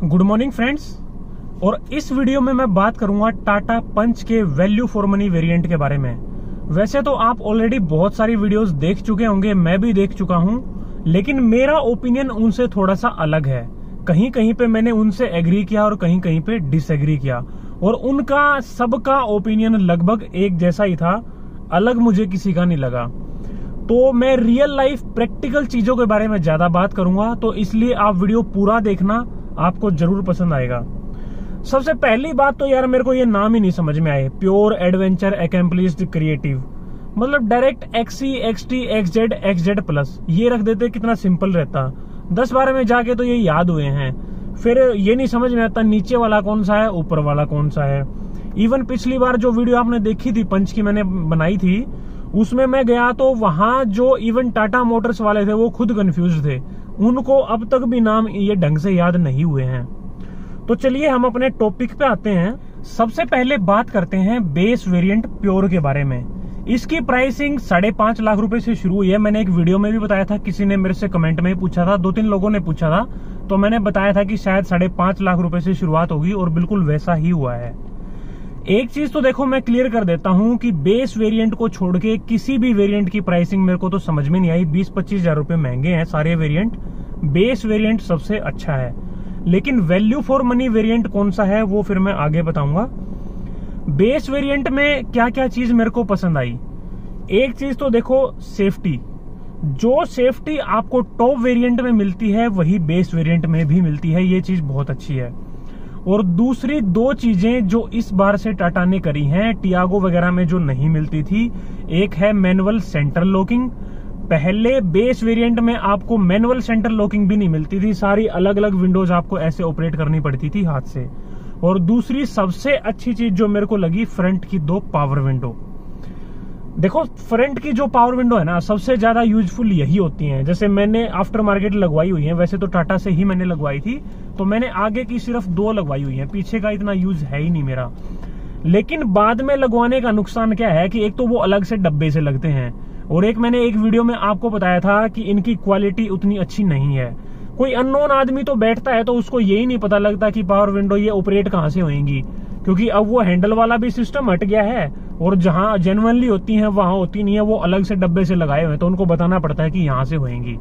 Good morning friends. और इस video में मैं बात करूंगा टाटा पंच के वैल्यू फॉर मनी वेरिएंट के बारे में। वैसे तो आप ऑलरेडी बहुत सारी वीडियोस देख चुके होंगे, मैं भी देख चुका हूं, लेकिन मेरा ओपिनियन उनसे थोड़ा सा अलग है। कहीं कहीं पे मैंने उनसे एग्री किया और कहीं कहीं पे डिसएग्री किया, और उनका सबका ओपिनियन लगभग एक जैसा ही था, अलग मुझे किसी का नहीं लगा। तो मैं रियल लाइफ प्रैक्टिकल चीजों के बारे में ज्यादा बात करूंगा, तो इसलिए आप वीडियो पूरा देखना, आपको जरूर पसंद आएगा। सबसे पहली बात तो यार मेरे को ये नाम ही नहीं समझ में आए, प्योर एडवेंचर एकम्प्लिश्ड क्रिएटिव। मतलब direct XC XT XZ XZ plus ये रख देते, कितना सिंपल रहता। 10-12 में जाके तो ये याद हुए हैं, फिर ये नहीं समझ में आता नीचे वाला कौन सा है, ऊपर वाला कौन सा है। इवन पिछली बार जो वीडियो आपने देखी थी पंच की मैंने बनाई थी, उसमें मैं गया तो वहां जो इवन टाटा मोटर्स वाले थे वो खुद कंफ्यूज थे, उनको अब तक भी नाम ये ढंग से याद नहीं हुए हैं। तो चलिए हम अपने टॉपिक पे आते हैं। सबसे पहले बात करते हैं बेस वेरिएंट प्योर के बारे में। इसकी प्राइसिंग 5.5 लाख रुपए से शुरू हुई है। मैंने एक वीडियो में भी बताया था, किसी ने मेरे से कमेंट में पूछा था, 2-3 लोगों ने पूछा था, तो मैंने बताया था कि शायद 5.5 लाख रुपए से शुरुआत होगी, और बिल्कुल वैसा ही हुआ है। एक चीज तो देखो मैं क्लियर कर देता हूं कि बेस वेरिएंट को छोड़ के किसी भी वेरिएंट की प्राइसिंग मेरे को तो समझ में नहीं आई। 20-25 हजार रुपए महंगे हैं सारे वेरिएंट, बेस वेरिएंट सबसे अच्छा है। लेकिन वैल्यू फॉर मनी वेरिएंट कौन सा है वो फिर मैं आगे बताऊंगा। बेस वेरिएंट में क्या क्या चीज मेरे को पसंद आई। एक चीज तो देखो सेफ्टी, जो सेफ्टी आपको टॉप वेरिएंट में मिलती है वही बेस वेरिएंट में भी मिलती है, ये चीज बहुत अच्छी है। और दूसरी 2 चीजें जो इस बार से टाटा ने करी हैं, टियागो वगैरह में जो नहीं मिलती थी, एक है मैनुअल सेंटर लॉकिंग। पहले बेस वेरिएंट में आपको मैनुअल सेंटर लॉकिंग भी नहीं मिलती थी, सारी अलग अलग विंडोज आपको ऐसे ऑपरेट करनी पड़ती थी हाथ से। और दूसरी सबसे अच्छी चीज जो मेरे को लगी, फ्रंट की 2 पावर विंडो। देखो फ्रंट की जो पावर विंडो है ना, सबसे ज्यादा यूजफुल यही होती हैं। जैसे मैंने आफ्टर मार्केट लगवाई हुई है, वैसे तो टाटा से ही मैंने लगवाई थी, तो मैंने आगे की सिर्फ 2 लगवाई हुई है, पीछे का इतना यूज है ही नहीं मेरा। लेकिन बाद में लगवाने का नुकसान क्या है कि एक तो वो अलग से डब्बे से लगते हैं, और एक मैंने एक वीडियो में आपको बताया था कि इनकी क्वालिटी उतनी अच्छी नहीं है। कोई अननोन आदमी तो बैठता है तो उसको यही नहीं पता लगता कि पावर विंडो ये ऑपरेट कहाँ से होंगी, क्योंकि अब वो हैंडल वाला भी सिस्टम हट गया है, और जहां जेन्युइनली होती हैं वहां होती नहीं है, वो अलग से डब्बे से लगाए हुए हैं, तो उनको बताना पड़ता है कि यहाँ से होंगी।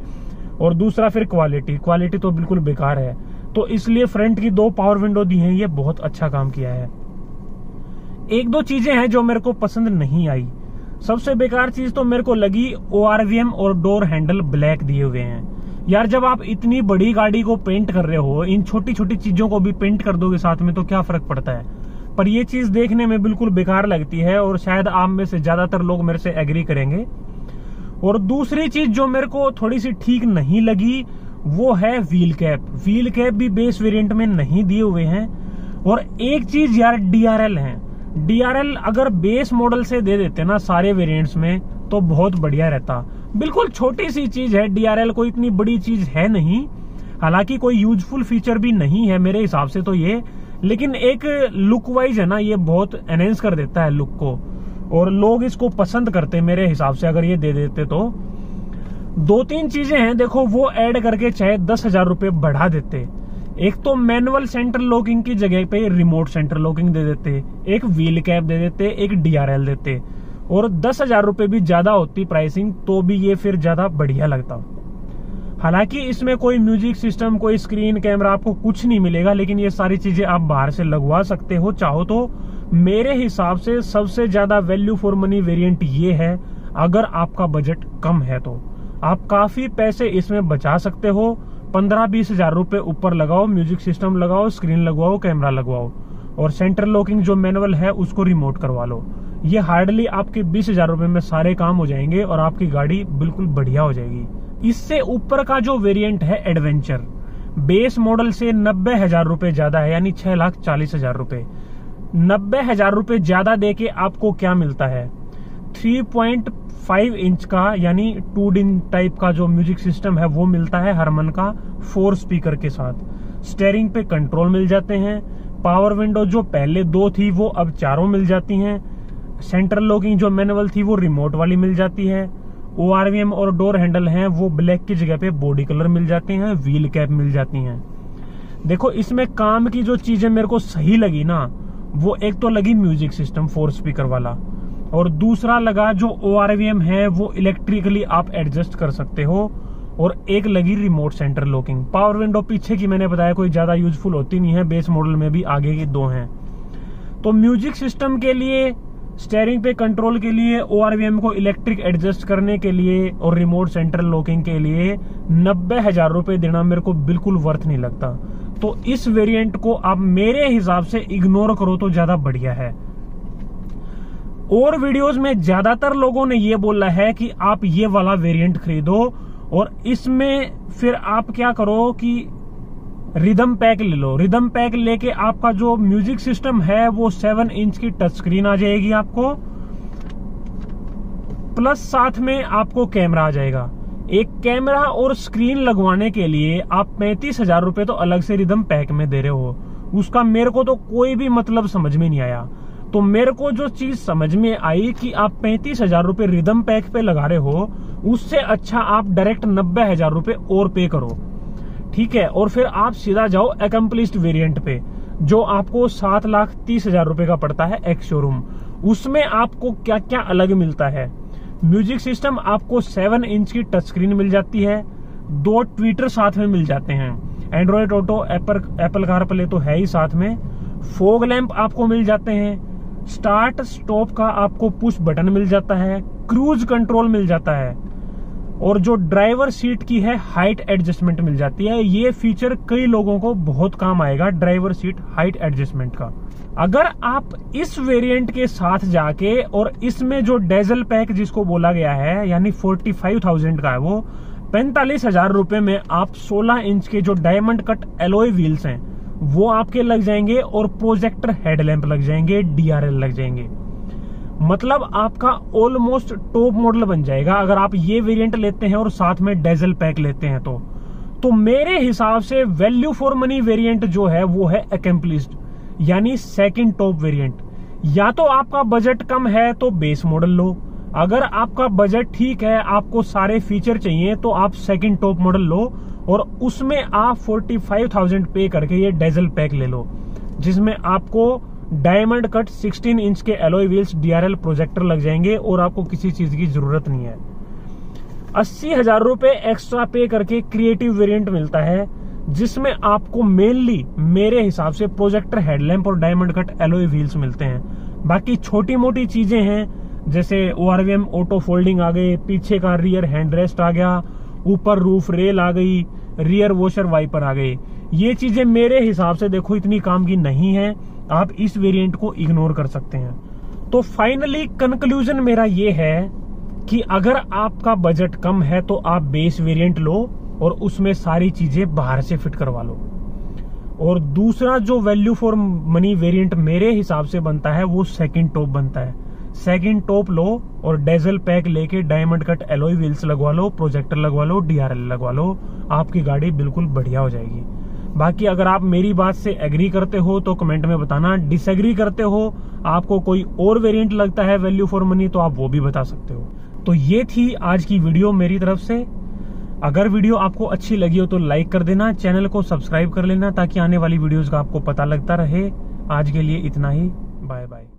और दूसरा फिर क्वालिटी तो बिल्कुल बेकार है। तो इसलिए फ्रंट की 2 पावर विंडो दी हैं, ये बहुत अच्छा काम किया है। 1-2 चीजें हैं जो मेरे को पसंद नहीं आई। सबसे बेकार चीज तो मेरे को लगी ORVM और डोर हैंडल ब्लैक दिए हुए हैं। यार जब आप इतनी बड़ी गाड़ी को पेंट कर रहे हो, इन छोटी छोटी चीजों को भी पेंट कर दोगे साथ में, तो क्या फर्क पड़ता है। पर ये चीज देखने में बिल्कुल बेकार लगती है, और शायद आप में से ज्यादातर लोग मेरे से एग्री करेंगे। और दूसरी चीज जो मेरे को थोड़ी सी ठीक नहीं लगी वो है व्हील कैप। व्हील कैप भी बेस वेरिएंट में नहीं दिए हुए हैं। और एक चीज यार DRL है, DRL अगर बेस मॉडल से दे देते ना सारे वेरिएंट्स में तो बहुत बढ़िया रहता। बिल्कुल छोटी सी चीज है DRL, कोई इतनी बड़ी चीज है नहीं, हालांकि कोई यूजफुल फीचर भी नहीं है मेरे हिसाब से तो ये, लेकिन एक लुक वाइज है ना, ये बहुत एनहेंस कर देता है लुक को, और लोग इसको पसंद करते मेरे हिसाब से अगर ये दे देते तो। 2-3 चीजें हैं देखो, वो ऐड करके चाहे 10,000 रुपए बढ़ा देते। एक तो मैनुअल सेंटर लॉकिंग की जगह पे रिमोट सेंटर लॉकिंग दे देते, एक व्हील कैप दे देते, एक DRL देते, और 10,000 रुपए भी ज्यादा होती प्राइसिंग, तो भी ये फिर ज्यादा बढ़िया लगता। हालांकि इसमें कोई म्यूजिक सिस्टम, कोई स्क्रीन कैमरा आपको कुछ नहीं मिलेगा, लेकिन ये सारी चीजें आप बाहर से लगवा सकते हो चाहो तो। मेरे हिसाब से सबसे ज्यादा वैल्यू फॉर मनी वेरिएंट ये है। अगर आपका बजट कम है तो आप काफी पैसे इसमें बचा सकते हो। 15-20 हजार रुपए ऊपर लगाओ, म्यूजिक सिस्टम लगाओ, स्क्रीन लगवाओ, कैमरा लगवाओ, और सेंटर लॉकिंग जो मैनुअल है उसको रिमोट करवा लो। ये हार्डली आपके 20,000 रुपए में सारे काम हो जाएंगे, और आपकी गाड़ी बिल्कुल बढ़िया हो जाएगी। इससे ऊपर का जो वेरिएंट है एडवेंचर, बेस मॉडल से 90,000 रुपए ज्यादा है, यानी 6,40,000 रुपए। 90,000 रुपए ज्यादा देके आपको क्या मिलता है, 3.5 इंच का यानी 2 डिन टाइप का जो म्यूजिक सिस्टम है वो मिलता है हरमन का, 4 स्पीकर के साथ। स्टीयरिंग पे कंट्रोल मिल जाते हैं। पावर विंडो जो पहले 2 थी वो अब 4 मिल जाती हैं। सेंटर लॉकिंग जो मैनुअल थी वो रिमोट वाली मिल जाती है। ORVM और डोर हैंडल हैं वो ब्लैक की जगह पे बॉडी कलर मिल जाते हैं। व्हील कैप मिल जाती हैं। देखो इसमें काम की जो चीजें मेरे को सही लगी ना, वो एक तो लगी म्यूजिक सिस्टम 4 स्पीकर वाला, और दूसरा लगा जो ORVM है वो इलेक्ट्रिकली आप एडजस्ट कर सकते हो, और एक लगी remote centre locking. Power window पीछे की मैंने बताया कोई ज्यादा यूजफुल होती नहीं है, बेस मॉडल में भी आगे की 2 हैं। तो म्यूजिक सिस्टम के लिए, स्टेयरिंग पे कंट्रोल के लिए, ORVM को इलेक्ट्रिक एडजस्ट करने के लिए और रिमोट सेंटर लॉकिंग के लिए 90,000 रुपए देना मेरे को बिल्कुल वर्थ नहीं लगता। तो इस वेरिएंट को आप मेरे हिसाब से इग्नोर करो तो ज्यादा बढ़िया है। और वीडियोस में ज्यादातर लोगों ने ये बोला है कि आप ये वाला वेरिएंट खरीदो और इसमें फिर आप क्या करो कि रिदम पैक ले लो। रिदम पैक लेके आपका जो म्यूजिक सिस्टम है वो 7 इंच की टच स्क्रीन आ जाएगी आपको, प्लस साथ में आपको कैमरा आ जाएगा। एक कैमरा और स्क्रीन लगवाने के लिए आप 35,000 रुपए तो अलग से रिदम पैक में दे रहे हो, उसका मेरे को तो कोई भी मतलब समझ में नहीं आया। तो मेरे को जो चीज समझ में आई कि आप 35,000 रुपए रिदम पैक पे लगा रहे हो, उससे अच्छा आप डायरेक्ट 90,000 रुपए और पे करो, ठीक है। और फिर आप सीधा जाओ अकम्प्लिश्ड वेरिएंट पे, जो आपको 7,30,000 रुपए का पड़ता है एक्स शोरूम। उसमें आपको क्या क्या अलग मिलता है। म्यूजिक सिस्टम आपको 7 इंच की टच स्क्रीन मिल जाती है, 2 ट्विटर साथ में मिल जाते हैं, एंड्रॉइड ऑटो, एप्पल कारप्ले तो है ही साथ में, फॉग लैंप आपको मिल जाते हैं, स्टार्ट स्टॉप का आपको पुश बटन मिल जाता है, क्रूज कंट्रोल मिल जाता है, और जो ड्राइवर सीट की है हाइट एडजस्टमेंट मिल जाती है। ये फीचर कई लोगों को बहुत काम आएगा, ड्राइवर सीट हाइट एडजस्टमेंट का। अगर आप इस वेरिएंट के साथ जाके और इसमें जो डेजल पैक जिसको बोला गया है यानी 45,000 का है, वो 45,000 रुपए में आप 16 इंच के जो डायमंड कट एलॉय व्हील्स हैं वो आपके लग जाएंगे, और प्रोजेक्टर हेडलैम्प लग जाएंगे, DRL लग जाएंगे। मतलब आपका ऑलमोस्ट टॉप मॉडल बन जाएगा अगर आप ये वेरिएंट लेते हैं और साथ में डेजल पैक लेते हैं तो मेरे हिसाब से वैल्यू फॉर मनी वेरिएंट जो है वो है अकम्प्लिश्ड, यानी सेकंड टॉप वेरिएंट। या तो आपका बजट कम है तो बेस मॉडल लो, अगर आपका बजट ठीक है, आपको सारे फीचर चाहिए, तो आप सेकंड टॉप मॉडल लो और उसमें आप 45,000 पे करके ये डेजल पैक ले लो, जिसमें आपको डायमंड कट 16 इंच के एलॉय व्हील्स, DRL प्रोजेक्टर लग जाएंगे और आपको किसी चीज की जरूरत नहीं है। 80,000 रुपए एक्स्ट्रा पे करके क्रिएटिव वेरिएंट मिलता है, जिसमें आपको मेनली मेरे हिसाब से प्रोजेक्टर हेडलैम्प और डायमंड कट एलॉय व्हील्स मिलते हैं। बाकी छोटी मोटी चीजें हैं, जैसे ORVM ऑटो फोल्डिंग आ गए, पीछे का रियर हैंडरेस्ट आ गया, ऊपर रूफ रेल आ गई, रियर वॉशर वाइपर आ गए। ये चीजें मेरे हिसाब से देखो इतनी काम की नहीं है, आप इस वेरिएंट को इग्नोर कर सकते हैं। तो फाइनली कंक्लूजन मेरा ये है कि अगर आपका बजट कम है तो आप बेस वेरिएंट लो और उसमें सारी चीजें बाहर से फिट करवा लो। और दूसरा जो वैल्यू फॉर मनी वेरिएंट मेरे हिसाब से बनता है वो सेकंड टॉप बनता है। सेकंड टॉप लो और डेजल पैक लेके डायमंड कट एलॉय व्हील्स लगवा लो, प्रोजेक्टर लगवा लो, DRL लगवा लो, आपकी गाड़ी बिल्कुल बढ़िया हो जाएगी। बाकी अगर आप मेरी बात से एग्री करते हो तो कमेंट में बताना, डिसएग्री करते हो, आपको कोई और वेरिएंट लगता है वैल्यू फॉर मनी, तो आप वो भी बता सकते हो। तो ये थी आज की वीडियो मेरी तरफ से। अगर वीडियो आपको अच्छी लगी हो तो लाइक कर देना, चैनल को सब्सक्राइब कर लेना ताकि आने वाली वीडियोस का आपको पता लगता रहे। आज के लिए इतना ही, बाय बाय।